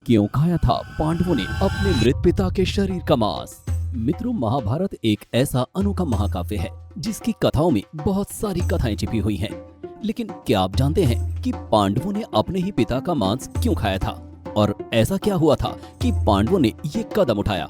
क्यों खाया था पांडवों ने अपने मृत पिता के शरीर का मांस। मित्रों, महाभारत एक ऐसा अनोखा महाकाव्य है जिसकी कथाओं में बहुत सारी कथाएं छिपी हुई हैं। लेकिन क्या आप जानते हैं कि पांडवों ने अपने ही पिता का मांस क्यों खाया था और ऐसा क्या हुआ था कि पांडवों ने ये कदम उठाया?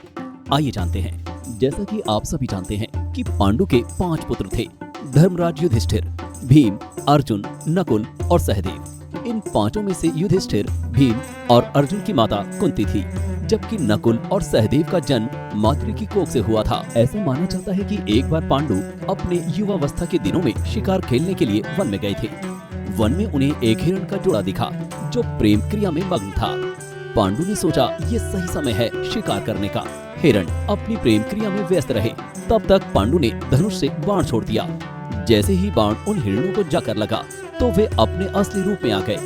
आइए जानते हैं। जैसा कि आप सभी जानते हैं कि पांडु के 5 पुत्र थे: धर्मराज युधिष्ठिर, भीम, अर्जुन, नकुल और सहदेव। इन पांचों में से युधिष्ठिर, भीम और अर्जुन की माता कुंती थी, जबकि नकुल और सहदेव का जन्म मातृ की कोख से हुआ था। ऐसा माना जाता है कि एक बार पांडु अपने युवावस्था के दिनों में शिकार खेलने के लिए वन में गए थे। वन में उन्हें एक हिरण का जोड़ा दिखा जो प्रेम क्रिया में मग्न था। पांडु ने सोचा ये सही समय है शिकार करने का। हिरण अपनी प्रेम क्रिया में व्यस्त रहे तब तक पांडु ने धनुष से बाण छोड़ दिया। जैसे ही बाण उन हिरणों को जाकर लगा तो वे अपने असली रूप में आ गए।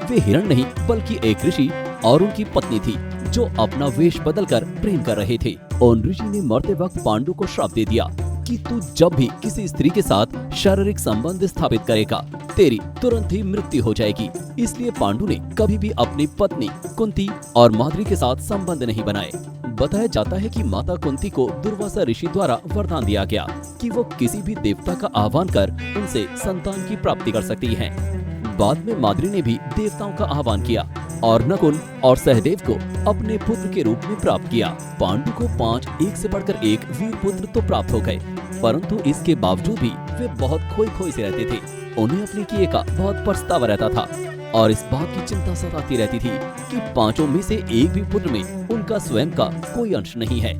वे हिरण नहीं बल्कि एक ऋषि और उनकी पत्नी थी जो अपना वेश बदलकर प्रेम कर रहे थे। उन ऋषि ने मरते वक्त पांडु को श्राप दे दिया कि तू जब भी किसी स्त्री के साथ शारीरिक संबंध स्थापित करेगा तेरी तुरंत ही मृत्यु हो जाएगी। इसलिए पांडु ने कभी भी अपनी पत्नी कुंती और माद्री के साथ संबंध नहीं बनाए। बताया जाता है कि माता कुंती को दुर्वासा ऋषि द्वारा वरदान दिया गया कि वो किसी भी देवता का आह्वान कर उनसे संतान की प्राप्ति कर सकती हैं। बाद में माद्री ने भी देवताओं का आह्वान किया और नकुल और सहदेव को अपने पुत्र के रूप में प्राप्त किया। पांडु को 5 एक से बढ़कर एक वीर पुत्र तो प्राप्त हो गए, परंतु इसके बावजूद भी वे बहुत खोई से रहते थे। उन्हें अपने किए का बहुत पछतावा रहता था और इस बात की चिंता सताती रहती थी कि पांचों में से एक भी पुत्र में उनका स्वयं का कोई अंश नहीं है।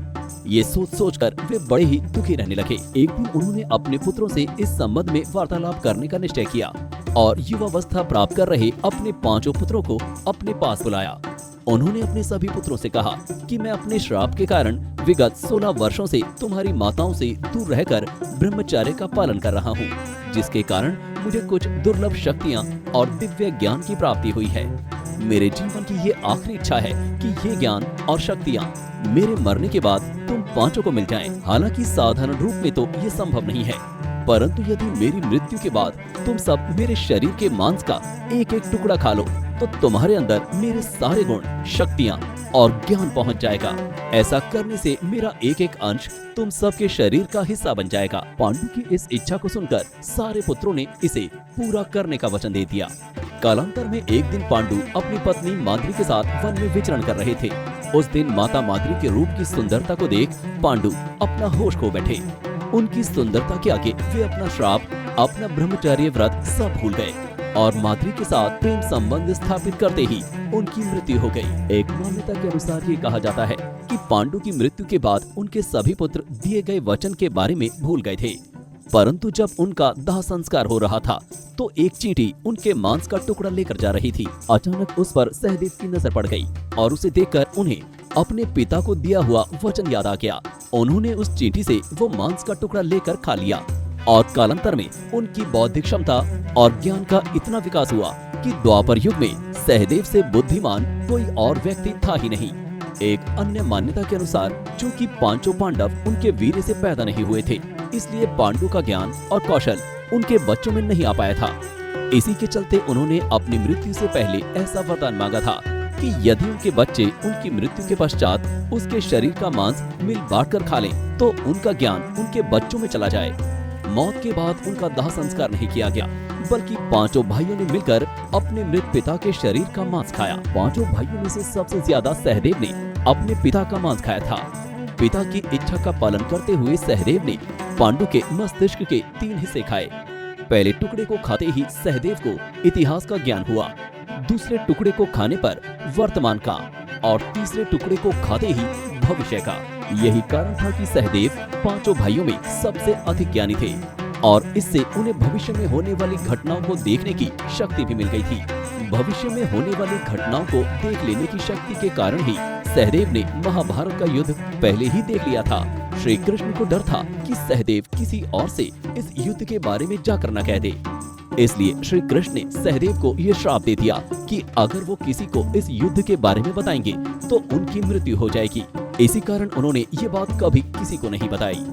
ये सोचकर वे बड़े ही दुखी रहने लगे। एक दिन उन्होंने अपने पुत्रों से इस संबंध में वार्तालाप करने का निश्चय किया और युवावस्था प्राप्त कर रहे अपने 5 पुत्रों को अपने पास बुलाया। उन्होंने अपने सभी पुत्रों से कहा कि मैं अपने श्राप के कारण विगत 16 वर्षों से तुम्हारी माताओं से दूर रहकर ब्रह्मचर्य का पालन कर रहा हूँ, जिसके कारण मुझे कुछ दुर्लभ शक्तियाँ और दिव्य ज्ञान की प्राप्ति हुई है। मेरे जीवन की ये आखिरी इच्छा है कि ये ज्ञान और शक्तियाँ मेरे मरने के बाद तुम 5 को मिल जाएं। हालांकि साधारण रूप में तो ये संभव नहीं है, परंतु यदि मेरी मृत्यु के बाद तुम सब मेरे शरीर के मांस का एक एक टुकड़ा खा लो तो तुम्हारे अंदर मेरे सारे गुण, शक्तियाँ और ज्ञान पहुँच जाएगा। ऐसा करने से मेरा एक एक अंश तुम सबके शरीर का हिस्सा बन जाएगा। पांडु की इस इच्छा को सुनकर सारे पुत्रों ने इसे पूरा करने का वचन दे दिया। कालांतर में एक दिन पांडु अपनी पत्नी माद्री के साथ वन में विचरण कर रहे थे। उस दिन माता माद्री के रूप की सुंदरता को देख पांडु अपना होश खो बैठे। उनकी सुंदरता के आगे वे अपना श्राप, अपना ब्रह्मचर्य व्रत सब भूल गए और माद्री के साथ प्रेम संबंध स्थापित करते ही उनकी मृत्यु हो गई। एक मान्यता के अनुसार ये कहा जाता है कि पांडु की मृत्यु के बाद उनके सभी पुत्र दिए गए वचन के बारे में भूल गए थे, परंतु जब उनका दाह संस्कार हो रहा था तो एक चींटी उनके मांस का टुकड़ा लेकर जा रही थी। अचानक उस पर सहदेव की नजर पड़ गई और उसे देखकर उन्हें अपने पिता को दिया हुआ वचन याद आ गया। उन्होंने उस चींटी से वो मांस का टुकड़ा लेकर खा लिया और कालांतर में उनकी बौद्धिक क्षमता और ज्ञान का इतना विकास हुआ कि द्वापर युग में सहदेव से बुद्धिमान कोई और व्यक्ति था ही नहीं। एक अन्य मान्यता के अनुसार चूंकि 5 पांडव उनके वीर्य से पैदा नहीं हुए थे, इसलिए पांडु का ज्ञान और कौशल उनके बच्चों में नहीं आ पाया था। इसी के चलते उन्होंने अपनी मृत्यु से पहले ऐसा वरदान मांगा था कि यदि उनके बच्चे उनकी मृत्यु के पश्चात उसके शरीर का मांस मिल बांट कर खा लें तो उनका ज्ञान उनके बच्चों में चला जाए। मौत के बाद उनका दाह संस्कार नहीं किया गया, बल्कि 5 भाइयों ने मिलकर अपने मृत पिता के शरीर का मांस खाया। 5 भाइयों में से सबसे ज्यादा सहदेव ने अपने पिता का मांस खाया था। पिता की इच्छा का पालन करते हुए सहदेव ने पांडु के मस्तिष्क के 3 हिस्से खाए। पहले टुकड़े को खाते ही सहदेव को इतिहास का ज्ञान हुआ, दूसरे टुकड़े को खाने पर वर्तमान का और तीसरे टुकड़े को खाते ही भविष्य का। यही कारण था कि सहदेव 5 भाइयों में सबसे अधिक ज्ञानी थे और इससे उन्हें भविष्य में होने वाली घटनाओं को देखने की शक्ति भी मिल गई थी। भविष्य में होने वाली घटनाओं को देख लेने की शक्ति के कारण ही सहदेव ने महाभारत का युद्ध पहले ही देख लिया था। श्री कृष्ण को डर था कि सहदेव किसी और से इस युद्ध के बारे में जाकर न कह दे, इसलिए श्री कृष्ण ने सहदेव को यह श्राप दे दिया कि अगर वो किसी को इस युद्ध के बारे में बताएंगे तो उनकी मृत्यु हो जाएगी। इसी कारण उन्होंने ये बात कभी किसी को नहीं बताई।